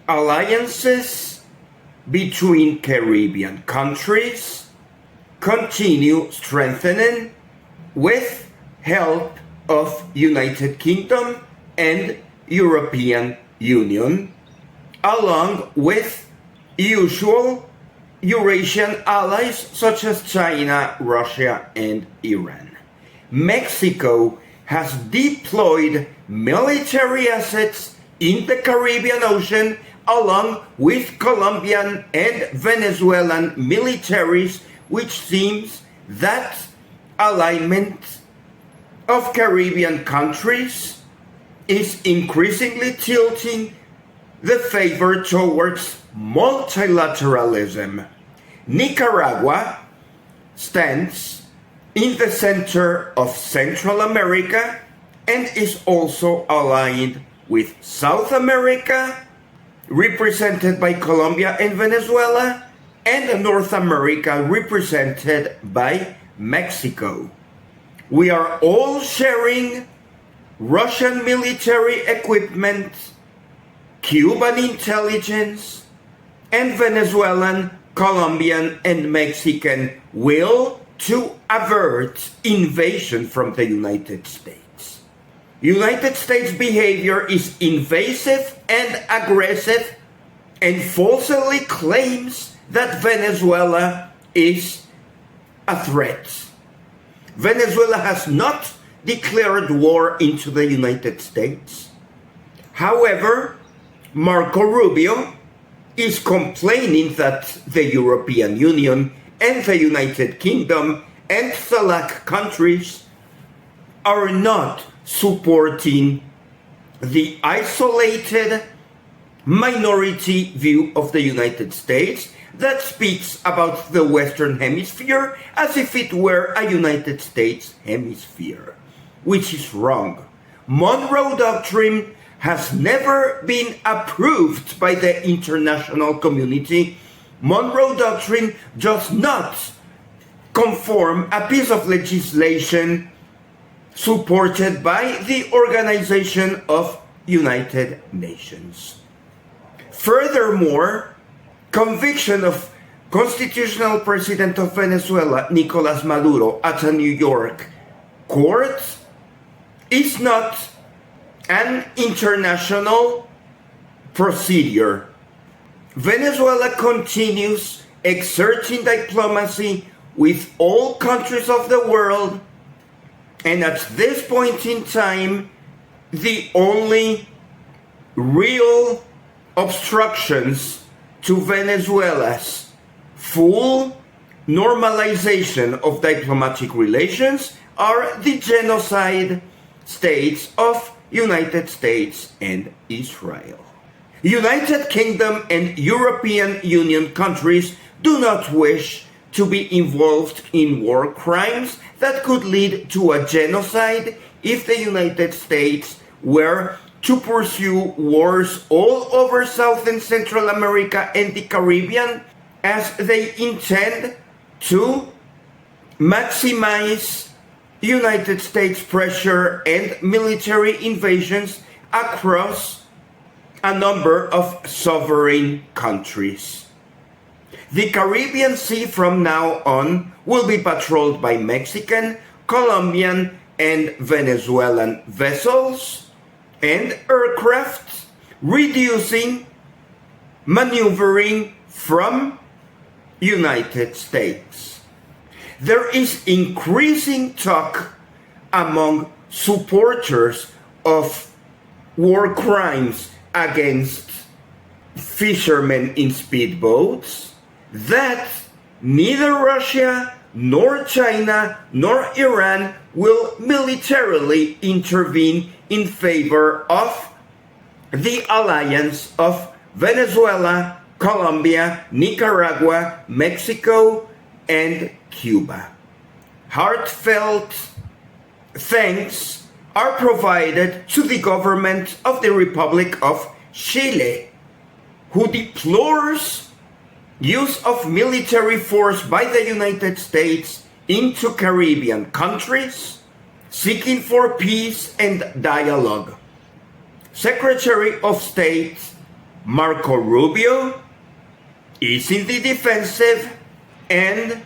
alliances between Caribbean countries continue strengthening with help of United Kingdom and European Union, along with usual Eurasian allies such as China, Russia, and Iran. Mexico has deployed military assets in the Caribbean Ocean along with Colombian and Venezuelan militaries, which seems that alignment of Caribbean countries is increasingly tilting the favor towards multilateralism. Nicaragua stands in the center of Central America and is also aligned with South America, represented by Colombia and Venezuela, and North America, represented by Mexico. We are all sharing Russian military equipment, Cuban intelligence, and Venezuelan, Colombian, and Mexican will to avert invasion from the United States. United States behavior is invasive and aggressive and falsely claims that Venezuela is a threat. Venezuela has not declared war into the United States. However, Marco Rubio is complaining that the European Union and the United Kingdom and CELAC countries are not supporting the isolated minority view of the United States that speaks about the Western Hemisphere as if it were a United States hemisphere, which is wrong. Monroe Doctrine has never been approved by the international community. Monroe Doctrine does not conform a piece of legislation supported by the Organization of United Nations. Furthermore, conviction of constitutional president of Venezuela, Nicolas Maduro, at a New York court is not an international procedure. Venezuela continues exerting diplomacy with all countries of the world, and at this point in time, the only real obstructions to Venezuela's full normalization of diplomatic relations are the genocide states of United States and Israel. United Kingdom and European Union countries do not wish to be involved in war crimes that could lead to a genocide if the United States were to pursue wars all over South and Central America and the Caribbean, as they intend to maximize United States pressure and military invasions across a number of sovereign countries. The Caribbean Sea from now on will be patrolled by Mexican, Colombian, and Venezuelan vessels and aircraft, reducing maneuvering from United States. There is increasing talk among supporters of war crimes against fishermen in speedboats that neither Russia nor China nor Iran will militarily intervene in favor of the alliance of Venezuela, Colombia, Nicaragua, Mexico, and Cuba. Heartfelt thanks are provided to the government of the Republic of Chile, who deplores use of military force by the United States into Caribbean countries, seeking for peace and dialogue. Secretary of State Marco Rubio is in the defensive and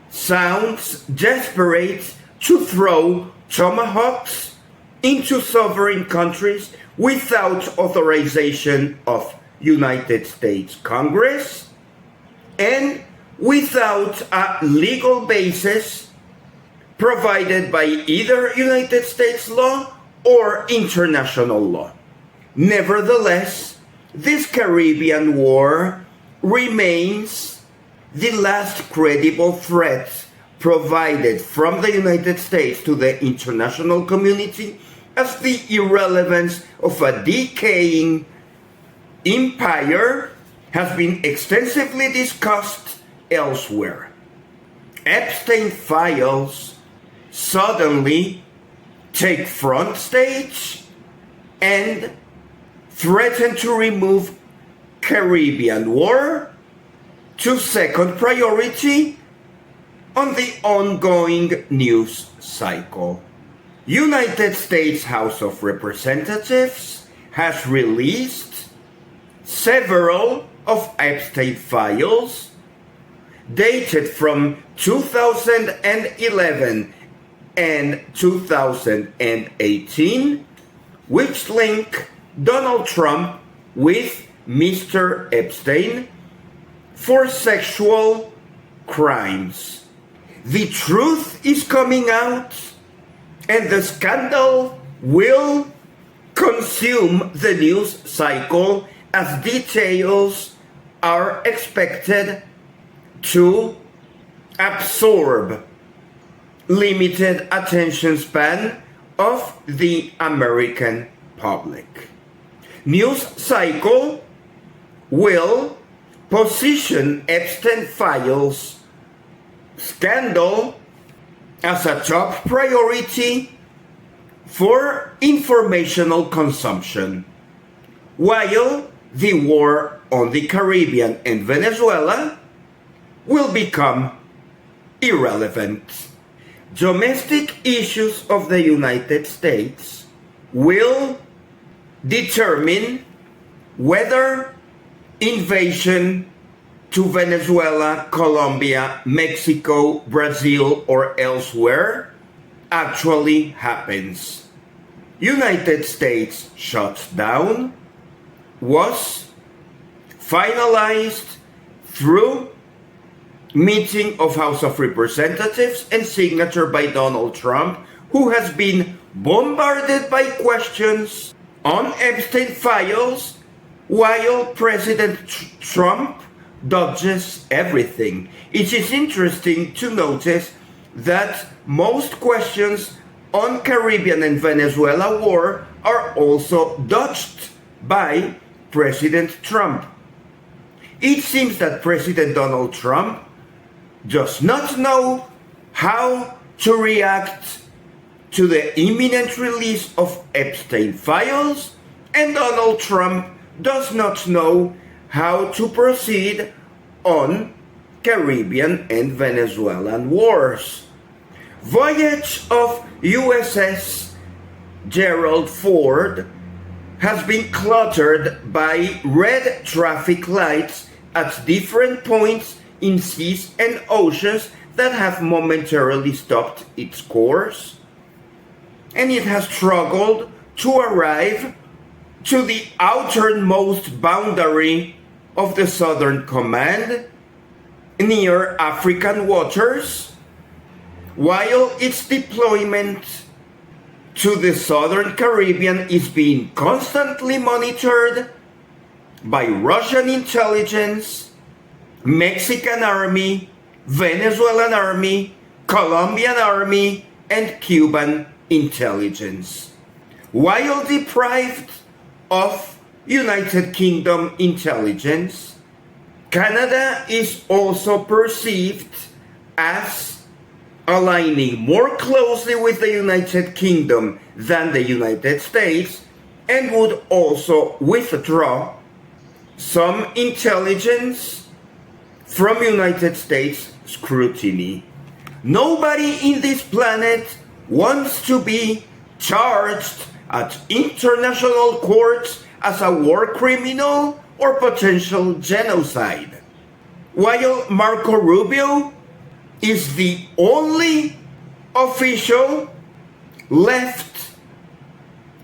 sounds desperate to throw tomahawks into sovereign countries without authorization of United States Congress and without a legal basis provided by either United States law or international law. Nevertheless, this Caribbean war remains the last credible threat provided from the United States to the international community, as the irrelevance of a decaying empire has been extensively discussed elsewhere. Epstein files suddenly take front stage and threaten to remove Caribbean war to second priority on the ongoing news cycle. United States House of Representatives has released several of Epstein files dated from 2011 and 2018, which link Donald Trump with Mr. Epstein for sexual crimes. The truth is coming out, and the scandal will consume the news cycle as details are expected to absorb limited attention span of the American public. News cycle will position Epstein files scandal as a top priority for informational consumption, while the war on the Caribbean and Venezuela will become irrelevant. Domestic issues of the United States will determine whether invasion to Venezuela, Colombia, Mexico, Brazil, or elsewhere actually happens. United States shutdown was finalized through meeting of House of Representatives and signature by Donald Trump, who has been bombarded by questions on Epstein files while President Trump dodges everything. It is interesting to notice that most questions on Caribbean and Venezuela war are also dodged by President Trump. It seems that President Donald Trump does not know how to react to the imminent release of Epstein files, and Donald Trump does not know how to proceed on Caribbean and Venezuelan wars. Voyage of USS Gerald Ford has been cluttered by red traffic lights at different points in seas and oceans that have momentarily stopped its course, and it has struggled to arrive to the outermost boundary of the Southern Command near African waters, while its deployment to the Southern Caribbean is being constantly monitored by Russian intelligence, Mexican army, Venezuelan army, Colombian army, and Cuban intelligence. While deprived of United Kingdom intelligence, Canada is also perceived as aligning more closely with the United Kingdom than the United States, and would also withdraw some intelligence from United States scrutiny. Nobody in this planet wants to be charged at international courts as a war criminal or potential genocide. While Marco Rubio is the only official left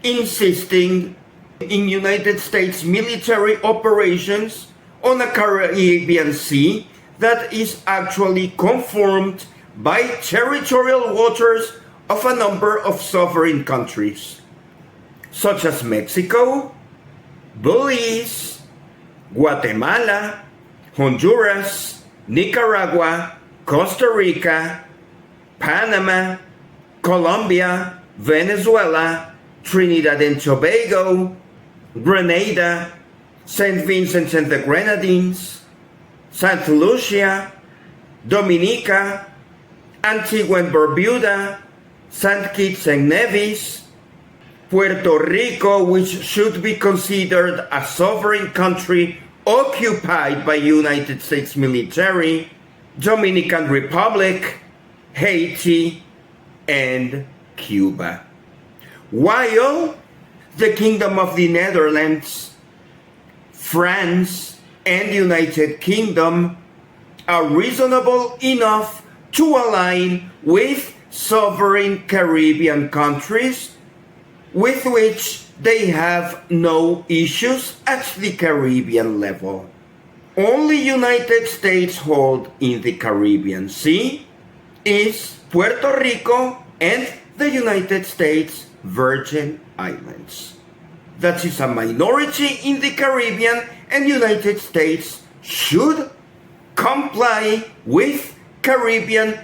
insisting in United States military operations on the Caribbean Sea that is actually conformed by territorial waters of a number of sovereign countries, such as Mexico, Belize, Guatemala, Honduras, Nicaragua, Costa Rica, Panama, Colombia, Venezuela, Trinidad and Tobago, Grenada, St. Vincent and the Grenadines, St. Lucia, Dominica, Antigua and Barbuda, St. Kitts and Nevis, Puerto Rico, which should be considered a sovereign country occupied by United States military, Dominican Republic, Haiti, and Cuba. While the Kingdom of the Netherlands, France, and United Kingdom are reasonable enough to align with sovereign Caribbean countries with which they have no issues at the Caribbean level. Only United States hold in the Caribbean Sea is Puerto Rico and the United States Virgin Islands. That is a minority in the Caribbean, and United States should comply with Caribbean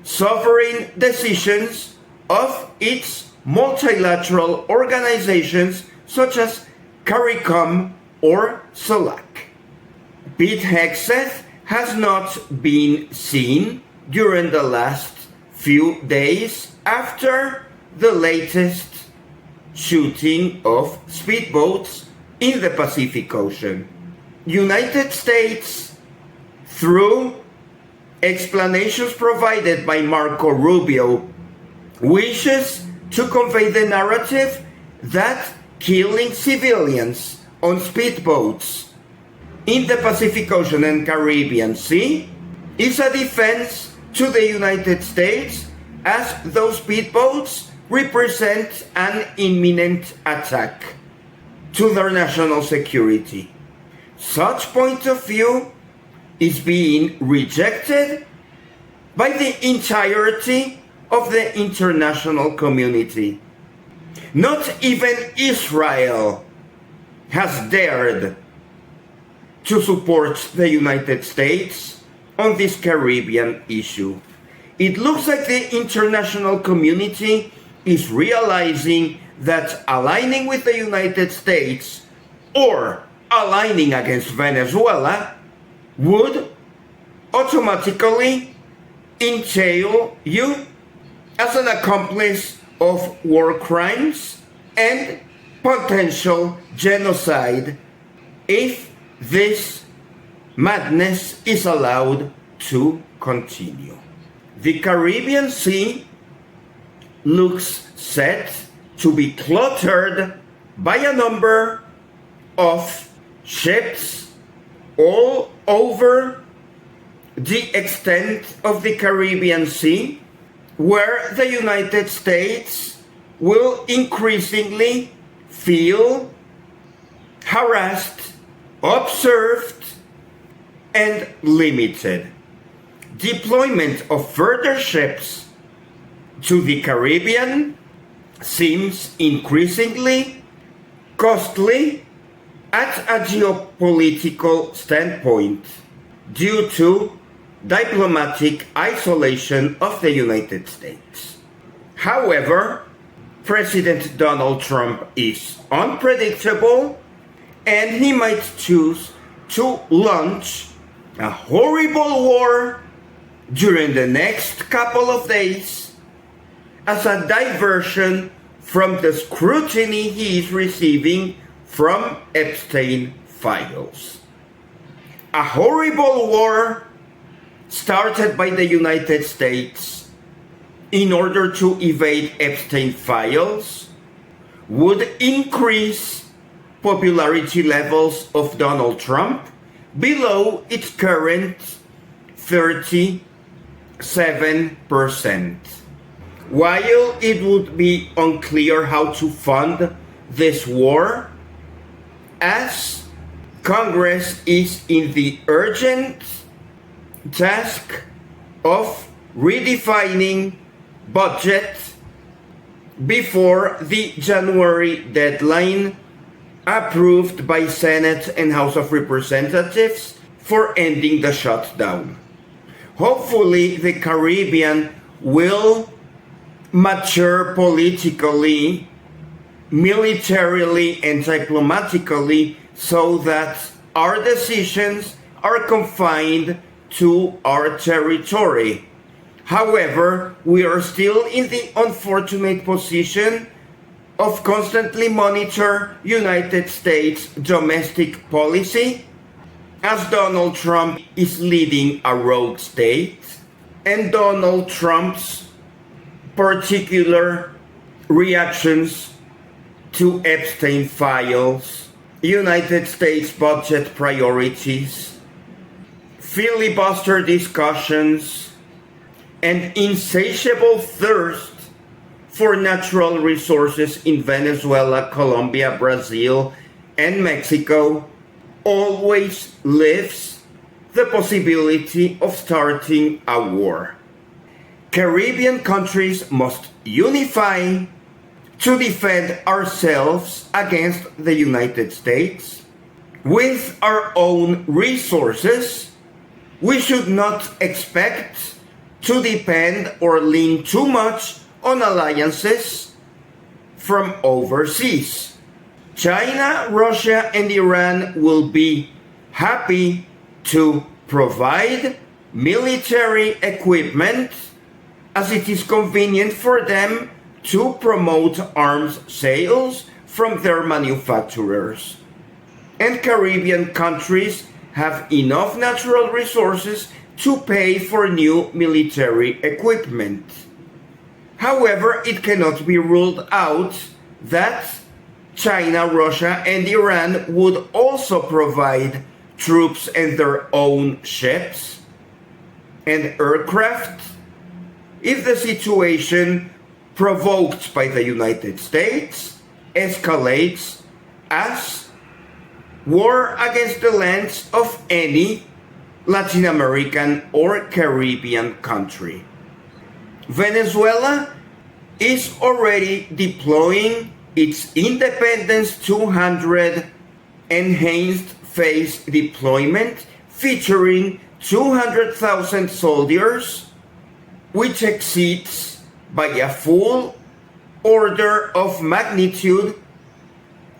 sovereign decisions of its multilateral organizations such as CARICOM or CELAC. Pete Hegseth has not been seen during the last few days after the latest shooting of speedboats in the Pacific Ocean. United States, through explanations provided by Marco Rubio, wishes to convey the narrative that killing civilians on speedboats in the Pacific Ocean and Caribbean Sea is a defense to the United States, as those speedboats represent an imminent attack to their national security. Such point of view is being rejected by the entirety of the international community. Not even Israel has dared to support the United States on this Caribbean issue. It looks like the international community is realizing that aligning with the United States or aligning against Venezuela would automatically entail you as an accomplice of war crimes and potential genocide if this madness is allowed to continue. The Caribbean Sea looks set to be cluttered by a number of ships all over the extent of the Caribbean Sea, where the United States will increasingly feel harassed, observed, and limited. Deployment of further ships to the Caribbean seems increasingly costly at a geopolitical standpoint due to diplomatic isolation of the United States. However, President Donald Trump is unpredictable, and he might choose to launch a horrible war during the next couple of days as a diversion from the scrutiny he is receiving from Epstein files. A horrible war started by the United States in order to evade Epstein files would increase popularity levels of Donald Trump below its current 37%. While it would be unclear how to fund this war, as Congress is in the urgent task of redefining budget before the January deadline approved by Senate and House of Representatives for ending the shutdown. Hopefully, the Caribbean will mature politically, militarily, and diplomatically so that our decisions are confined to our territory. However, we are still in the unfortunate position of constantly monitor United States domestic policy, as Donald Trump is leading a rogue state, and Donald Trump's particular reactions to Epstein files, United States budget priorities, filibuster discussions, and insatiable thirst for natural resources in Venezuela, Colombia, Brazil, and Mexico always leaves the possibility of starting a war. Caribbean countries must unify to defend ourselves against the United States. With our own resources, we should not expect to depend or lean too much on alliances from overseas. China, Russia, and Iran will be happy to provide military equipment as it is convenient for them to promote arms sales from their manufacturers. And Caribbean countries have enough natural resources to pay for new military equipment. However, it cannot be ruled out that China, Russia, and Iran would also provide troops and their own ships and aircraft if the situation provoked by the United States escalates as war against the lands of any Latin American or Caribbean country. Venezuela is already deploying its Independence 200 enhanced phase deployment featuring 200,000 soldiers, which exceeds by a full order of magnitude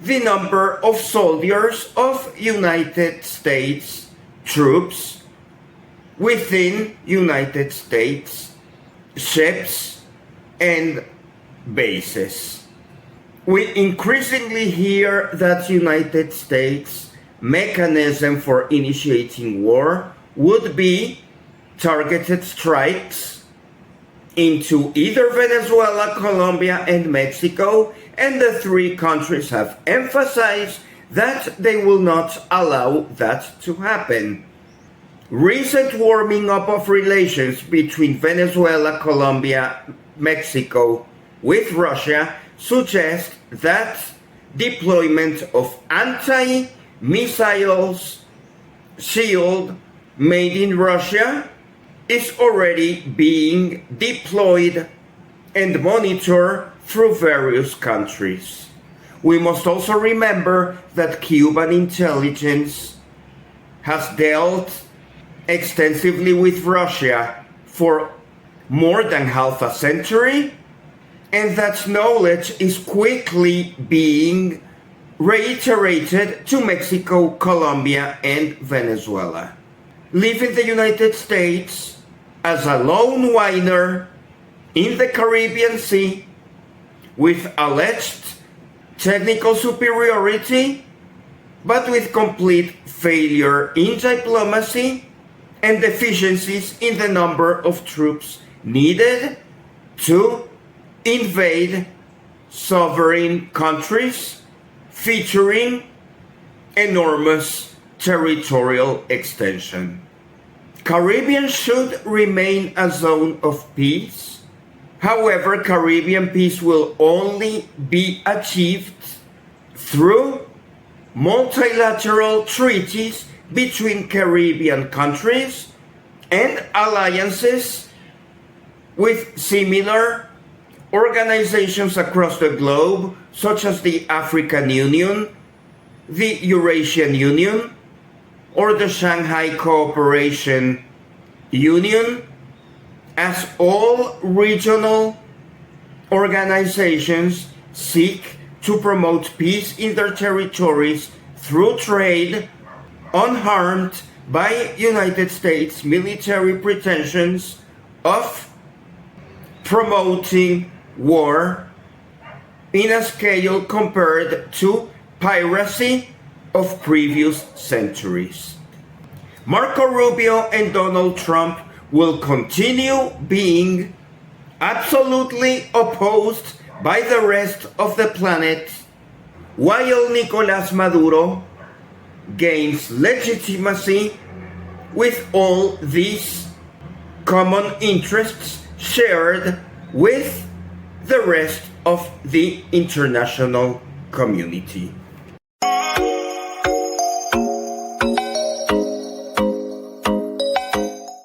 the number of soldiers of United States troops within United States ships and bases. We increasingly hear that United States mechanism for initiating war would be targeted strikes into either Venezuela, Colombia, and Mexico, and the three countries have emphasized that they will not allow that to happen. Recent warming up of relations between Venezuela, Colombia, Mexico with Russia suggests that deployment of anti-missiles shield made in Russia is already being deployed and monitored through various countries. We must also remember that Cuban intelligence has dealt extensively with Russia for more than half a century, and that knowledge is quickly being reiterated to Mexico, Colombia, and Venezuela, leaving the United States as a lone whiner in the Caribbean Sea with alleged technical superiority, but with complete failure in diplomacy and deficiencies in the number of troops needed to invade sovereign countries, featuring enormous territorial extension. Caribbean should remain a zone of peace. However, Caribbean peace will only be achieved through multilateral treaties between Caribbean countries and alliances with similar organizations across the globe, such as the African Union, the Eurasian Union, or the Shanghai Cooperation Union, as all regional organizations seek to promote peace in their territories through trade, unharmed by United States military pretensions of promoting war in a scale compared to piracy of previous centuries. Marco Rubio and Donald Trump will continue being absolutely opposed by the rest of the planet, while Nicolás Maduro gains legitimacy with all these common interests shared with the rest of the international community.